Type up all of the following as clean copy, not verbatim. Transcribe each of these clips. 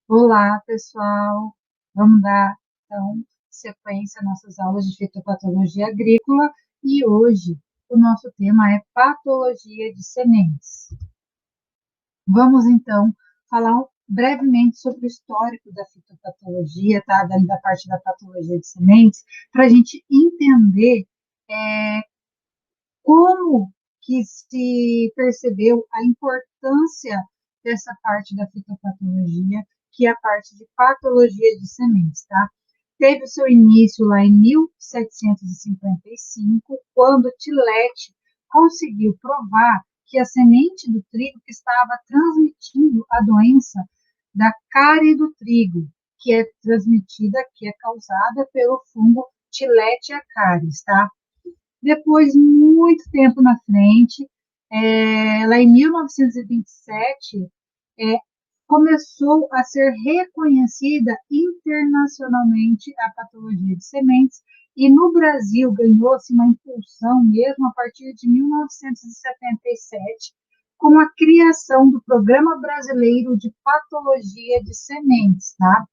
Olá, pessoal. Vamos dar, então, sequência às nossas aulas de fitopatologia agrícola e hoje o nosso tema é patologia de sementes. Vamos, então, falar brevemente sobre o histórico da fitopatologia, tá? Da parte da patologia de sementes, para a gente entender como que se percebeu a importância dessa parte da fitopatologia, que é a parte de patologia de sementes, tá? Teve o seu início lá em 1755, quando Tillet conseguiu provar que a semente do trigo que estava transmitindo a doença da cárie do trigo, que é transmitida, que é causada pelo fungo Tilletia caris, tá? Depois, muito tempo na frente, lá em 1927, é, começou a ser reconhecida internacionalmente a patologia de sementes, e no Brasil ganhou-se uma impulsão mesmo a partir de 1977, com a criação do Programa Brasileiro de Patologia de Sementes, tá?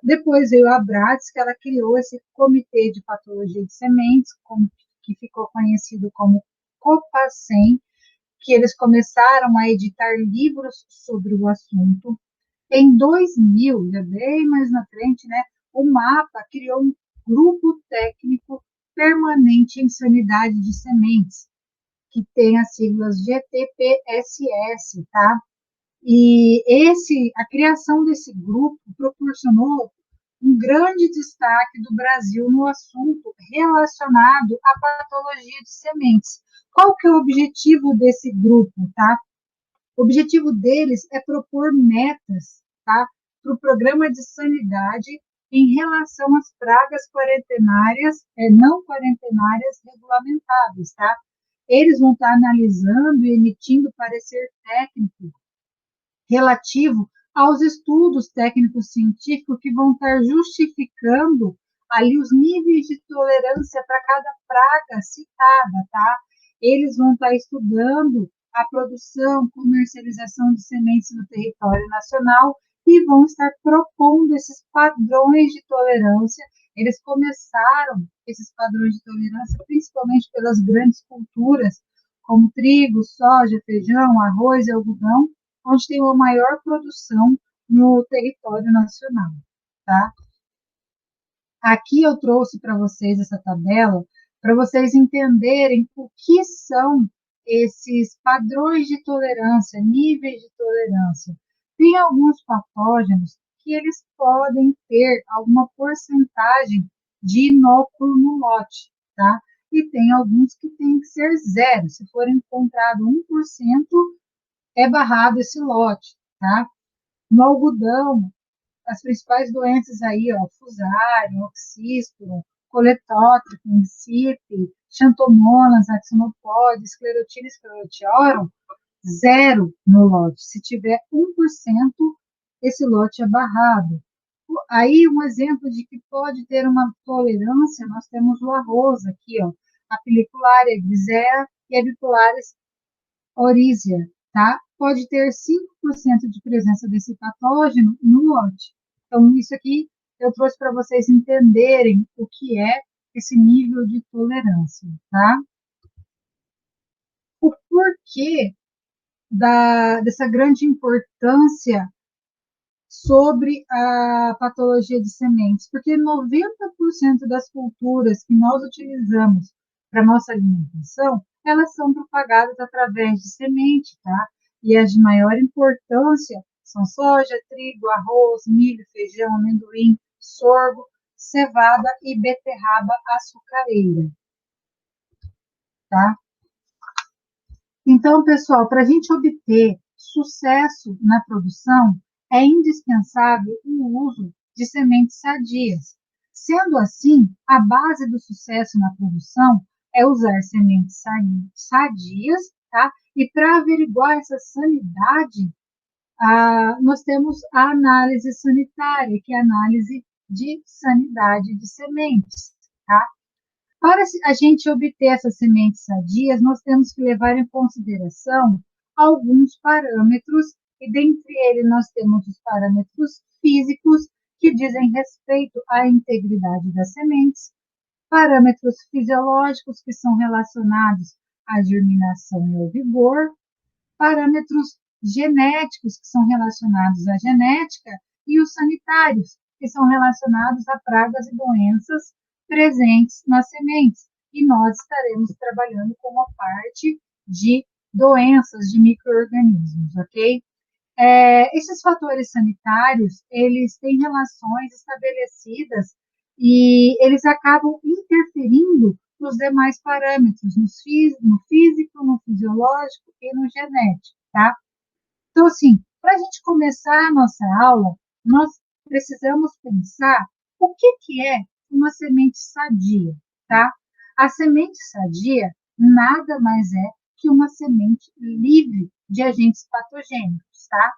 Depois veio a Abratz, que ela criou esse comitê de patologia de sementes, que ficou conhecido como Copacem, que eles começaram a editar livros sobre o assunto. Em 2000, já bem mais na frente, né, o MAPA criou um grupo técnico permanente em sanidade de sementes, que tem as siglas GTPSS, tá? E a criação desse grupo proporcionou um grande destaque do Brasil no assunto relacionado à patologia de sementes. Qual que é o objetivo desse grupo, tá? O objetivo deles é propor metas, tá, para o programa de sanidade em relação às pragas quarentenárias, não quarentenárias regulamentáveis, tá? Eles vão estar analisando e emitindo parecer técnico relativo aos estudos técnicos científicos que vão estar justificando ali os níveis de tolerância para cada praga citada, tá? Eles vão estar estudando a produção, comercialização de sementes no território nacional e vão estar propondo esses padrões de tolerância. Eles começaram esses padrões de tolerância principalmente pelas grandes culturas, como trigo, soja, feijão, arroz e algodão, onde tem uma maior produção no território nacional, tá? Aqui eu trouxe para vocês essa tabela para vocês entenderem o que são esses padrões de tolerância, níveis de tolerância. Tem alguns patógenos que eles podem ter alguma porcentagem de inóculo no lote, tá? E tem alguns que tem que ser zero. Se for encontrado 1%, é barrado esse lote, tá? No algodão, as principais doenças aí, ó, fusário, oxístolo, coletótrico, incipe, xantomonas, axonopode, esclerotina, esclerotiorum, zero no lote. Se tiver 1%, esse lote é barrado. Aí, um exemplo de que pode ter uma tolerância, nós temos o arroz aqui, ó, a Peliculariae grisea e a Bipolaris orízea, tá? Pode ter 5% de presença desse patógeno no lote. Então, isso aqui eu trouxe para vocês entenderem o que é esse nível de tolerância, tá? O porquê dessa grande importância sobre a patologia de sementes, porque 90% das culturas que nós utilizamos para nossa alimentação, elas são propagadas através de semente, tá? E as de maior importância são soja, trigo, arroz, milho, feijão, amendoim, sorgo, cevada e beterraba açucareira, tá? Então, pessoal, para a gente obter sucesso na produção, é indispensável o uso de sementes sadias. Sendo assim, a base do sucesso na produção é usar sementes sadias, tá? E para averiguar essa sanidade, nós temos a análise sanitária, que é a análise de sanidade de sementes, tá? Para a gente obter essas sementes sadias, nós temos que levar em consideração alguns parâmetros e dentre eles nós temos os parâmetros físicos, que dizem respeito à integridade das sementes, parâmetros fisiológicos, que são relacionados à germinação e ao vigor, parâmetros genéticos, que são relacionados à genética, e os sanitários, que são relacionados a pragas e doenças presentes nas sementes. E nós estaremos trabalhando com a parte de doenças de micro-organismos, ok? Esses fatores sanitários, eles têm relações estabelecidas e eles acabam interferindo nos demais parâmetros, no físico, no fisiológico e no genético, tá? Então, assim, para a gente começar a nossa aula, nós precisamos pensar o que é uma semente sadia, tá? A semente sadia nada mais é que uma semente livre de agentes patogênicos, tá?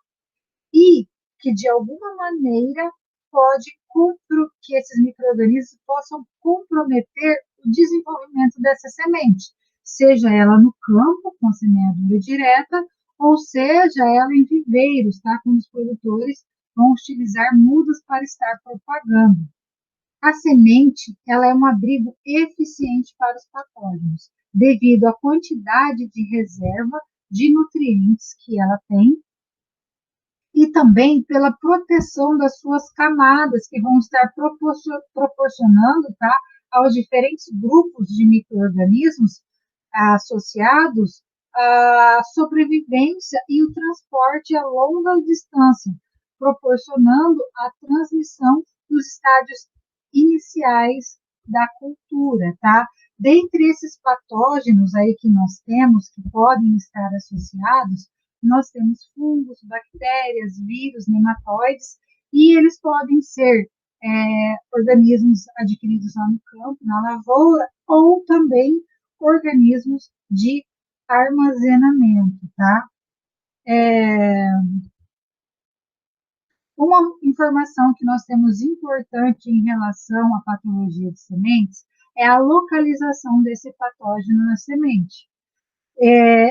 E que, de alguma maneira, pode que esses micro-organismos possam comprometer o desenvolvimento dessa semente, seja ela no campo, com semeadura direta, ou seja ela em viveiros, tá? Quando os produtores vão utilizar mudas para estar propagando. A semente, ela é um abrigo eficiente para os patógenos, devido à quantidade de reserva de nutrientes que ela tem e também pela proteção das suas camadas, que vão estar proporcionando, tá, aos diferentes grupos de micro-organismos associados a sobrevivência e o transporte a longa distância, proporcionando a transmissão dos estádios iniciais da cultura, tá? Dentre esses patógenos aí que nós temos, que podem estar associados, nós temos fungos, bactérias, vírus, nematóides, e eles podem ser organismos adquiridos lá no campo, na lavoura, ou também organismos de armazenamento, tá? Uma informação que nós temos importante em relação à patologia de sementes é a localização desse patógeno na semente.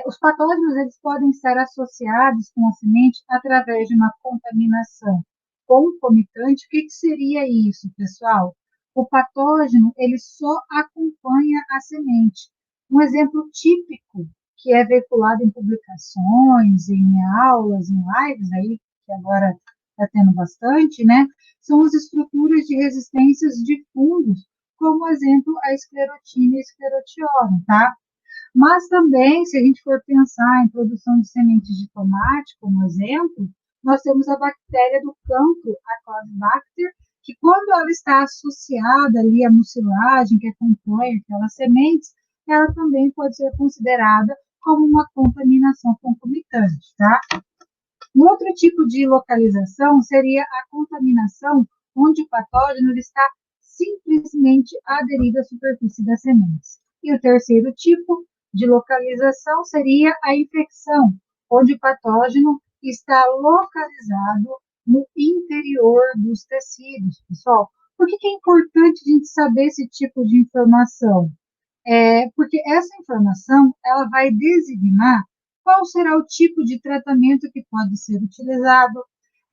Os patógenos eles podem estar associados com a semente através de uma contaminação concomitante. O que seria isso, pessoal? O patógeno ele só acompanha a semente. Um exemplo típico que é veiculado em publicações, em aulas, em lives aí, que agora está tendo bastante, né? São as estruturas de resistências de fungos, como exemplo a esclerotina e a esclerotiona, tá? Mas também, se a gente for pensar em produção de sementes de tomate, como exemplo, nós temos a bactéria do cancro, a Caulifacter, que quando ela está associada ali à mucilagem que acompanha aquelas sementes, ela também pode ser considerada como uma contaminação concomitante, tá? Um outro tipo de localização seria a contaminação onde o patógeno está simplesmente aderido à superfície das sementes. E o terceiro tipo de localização seria a infecção, onde o patógeno está localizado no interior dos tecidos, pessoal. Por que é importante a gente saber esse tipo de informação? Porque essa informação ela vai designar qual será o tipo de tratamento que pode ser utilizado,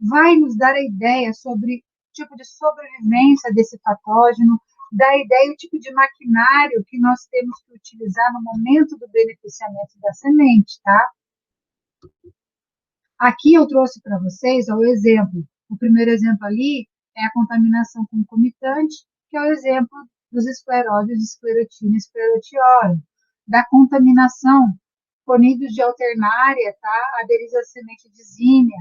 vai nos dar a ideia sobre o tipo de sobrevivência desse patógeno, dá ideia do tipo de maquinário que nós temos que utilizar no momento do beneficiamento da semente, tá? Aqui eu trouxe para vocês o exemplo. O primeiro exemplo ali é a contaminação concomitante, que é o exemplo dos escleróides de esclerotina e esclerotiona. Da contaminação, conídeos de alternária, tá? Aderir à semente de zínia.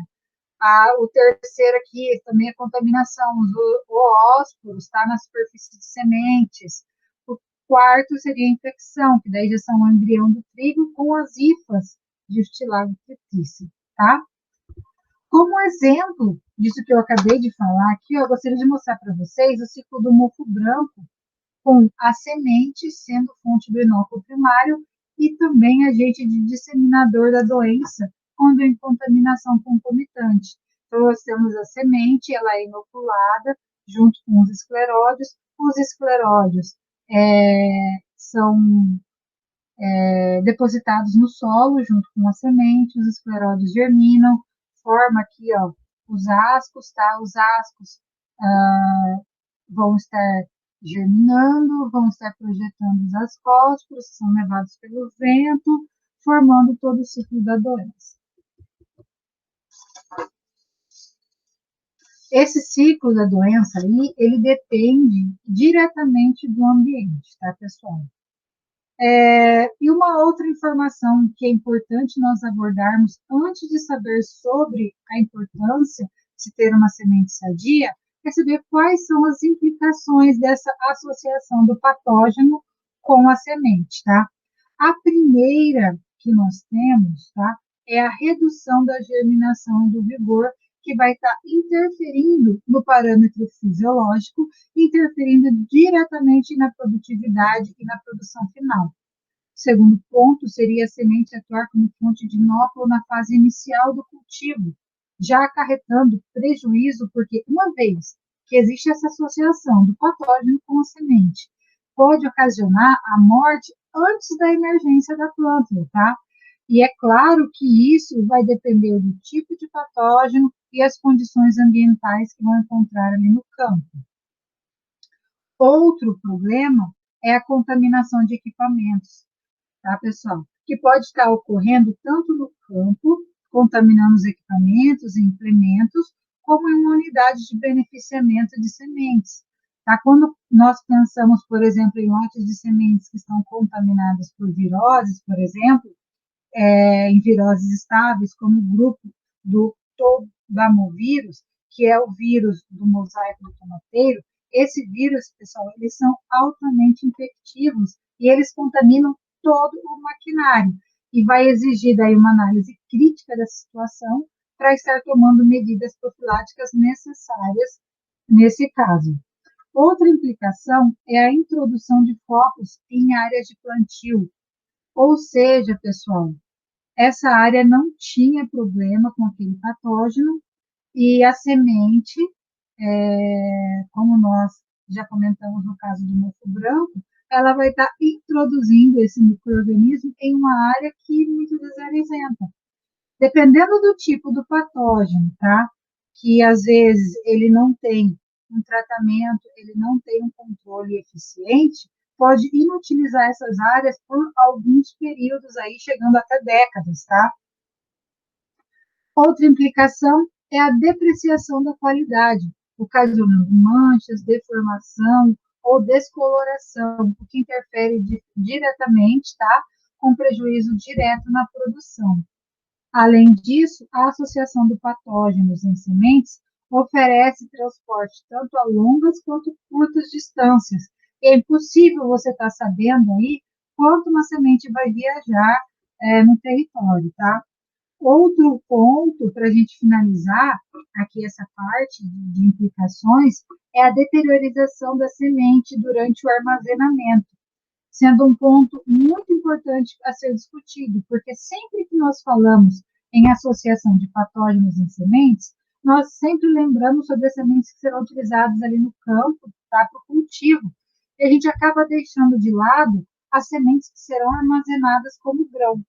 O terceiro aqui também é contaminação, os oósporos, tá? Na superfície de sementes. O quarto seria a infecção, que daí já são o embrião do trigo com as hifas de estilago petício, tá? Como exemplo disso que eu acabei de falar aqui, eu gostaria de mostrar para vocês o ciclo do mofo branco, com a semente sendo fonte do inóculo primário e também agente de disseminador da doença, quando em contaminação concomitante. Então, nós temos a semente, ela é inoculada junto com os escleródios são depositados no solo junto com a semente, os escleródios germinam, forma aqui, ó, os ascos, tá? Os ascos vão estar germinando, vão estar projetando os ascósporos, que são levados pelo vento, formando todo o ciclo da doença. Esse ciclo da doença aí, ele depende diretamente do ambiente, tá, pessoal? E uma outra informação que é importante nós abordarmos antes de saber sobre a importância de se ter uma semente sadia, é saber quais são as implicações dessa associação do patógeno com a semente, tá? A primeira que nós temos, tá, é a redução da germinação e do vigor, que vai estar interferindo no parâmetro fisiológico, interferindo diretamente na produtividade e na produção final. O segundo ponto seria a semente atuar como fonte de inóculo na fase inicial do cultivo, já acarretando prejuízo, porque uma vez que existe essa associação do patógeno com a semente, pode ocasionar a morte antes da emergência da planta, tá? E é claro que isso vai depender do tipo de patógeno e as condições ambientais que vão encontrar ali no campo. Outro problema é a contaminação de equipamentos, tá, pessoal? Que pode estar ocorrendo tanto no campo, contaminando os equipamentos e implementos, como em uma unidade de beneficiamento de sementes. Tá? Quando nós pensamos, por exemplo, em lotes de sementes que estão contaminadas por viroses, por exemplo, em viroses estáveis, como o grupo do tobamovírus, que é o vírus do mosaico do tomateiro. Esse vírus, pessoal, eles são altamente infectivos e eles contaminam todo o maquinário. E vai exigir daí uma análise crítica da situação para estar tomando medidas profiláticas necessárias nesse caso. Outra implicação é a introdução de focos em áreas de plantio. Ou seja, pessoal, essa área não tinha problema com aquele patógeno e a semente, como nós já comentamos no caso do mofo branco, ela vai estar introduzindo esse micro-organismo em uma área que muitas vezes era isenta. Dependendo do tipo do patógeno, tá? Que às vezes ele não tem um tratamento, ele não tem um controle eficiente, pode inutilizar essas áreas por alguns períodos aí, chegando até décadas, tá? Outra implicação é a depreciação da qualidade, ocasionando manchas, deformação ou descoloração, o que interfere diretamente, tá? Com prejuízo direto na produção. Além disso, a associação de patógenos em sementes oferece transporte tanto a longas quanto curtas distâncias. É impossível você estar sabendo aí quanto uma semente vai viajar no território, tá? Outro ponto, para a gente finalizar aqui essa parte de implicações, é a deteriorização da semente durante o armazenamento, sendo um ponto muito importante a ser discutido, porque sempre que nós falamos em associação de patógenos em sementes, nós sempre lembramos sobre as sementes que serão utilizadas ali no campo, tá, para o cultivo, e a gente acaba deixando de lado as sementes que serão armazenadas como grão.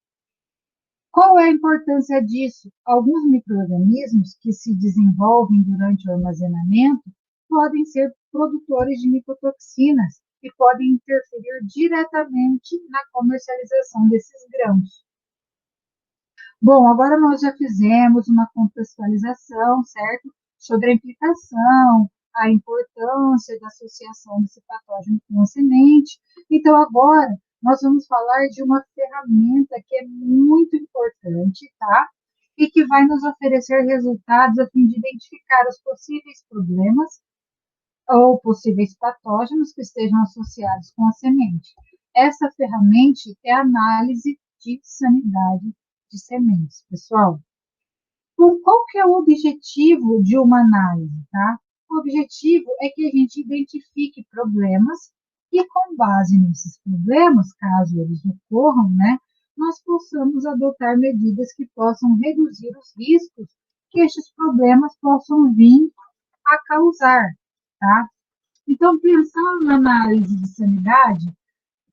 Qual é a importância disso? Alguns micro-organismos que se desenvolvem durante o armazenamento podem ser produtores de micotoxinas e podem interferir diretamente na comercialização desses grãos. Bom, agora nós já fizemos uma contextualização, certo? Sobre a implicação, a importância da associação desse patógeno com a semente. Então, agora, nós vamos falar de uma ferramenta que é muito importante, tá? E que vai nos oferecer resultados a fim de identificar os possíveis problemas ou possíveis patógenos que estejam associados com a semente. Essa ferramenta é a análise de sanidade de sementes, pessoal. Qual que é o objetivo de uma análise, tá? O objetivo é que a gente identifique problemas e, com base nesses problemas, caso eles ocorram, né, nós possamos adotar medidas que possam reduzir os riscos que estes problemas possam vir a causar, tá? Então, pensando na análise de sanidade,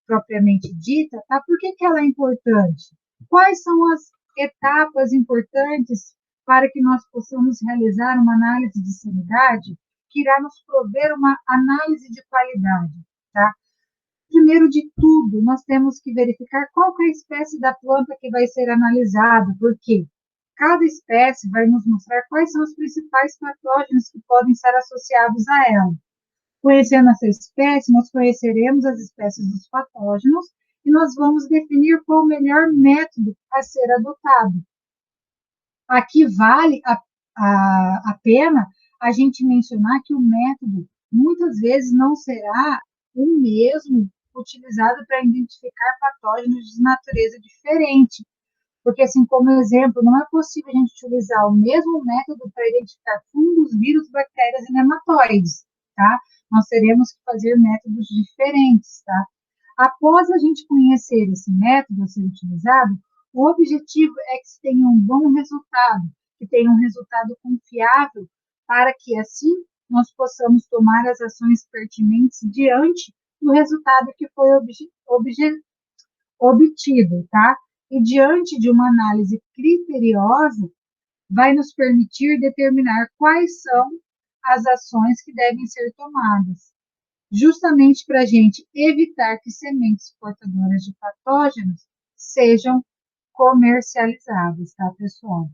propriamente dita, tá? Por que ela é importante? Quais são as etapas importantes para que nós possamos realizar uma análise de sanidade que irá nos prover uma análise de qualidade, tá? Primeiro de tudo, nós temos que verificar qual que é a espécie da planta que vai ser analisada, porque cada espécie vai nos mostrar quais são os principais patógenos que podem estar associados a ela. Conhecendo essa espécie, nós conheceremos as espécies dos patógenos e nós vamos definir qual o melhor método a ser adotado. Aqui vale a pena a gente mencionar que o método muitas vezes não será o mesmo utilizado para identificar patógenos de natureza diferente, porque, assim, como exemplo, não é possível a gente utilizar o mesmo método para identificar fungos, vírus, bactérias e nematóides, tá? Nós teremos que fazer métodos diferentes, tá? Após a gente conhecer esse método a ser utilizado, o objetivo é que se tenha um bom resultado, que tenha um resultado confiável, para que assim nós possamos tomar as ações pertinentes diante do resultado que foi obtido, tá? E diante de uma análise criteriosa, vai nos permitir determinar quais são as ações que devem ser tomadas, justamente para a gente evitar que sementes portadoras de patógenos sejam comercializadas, tá, pessoal?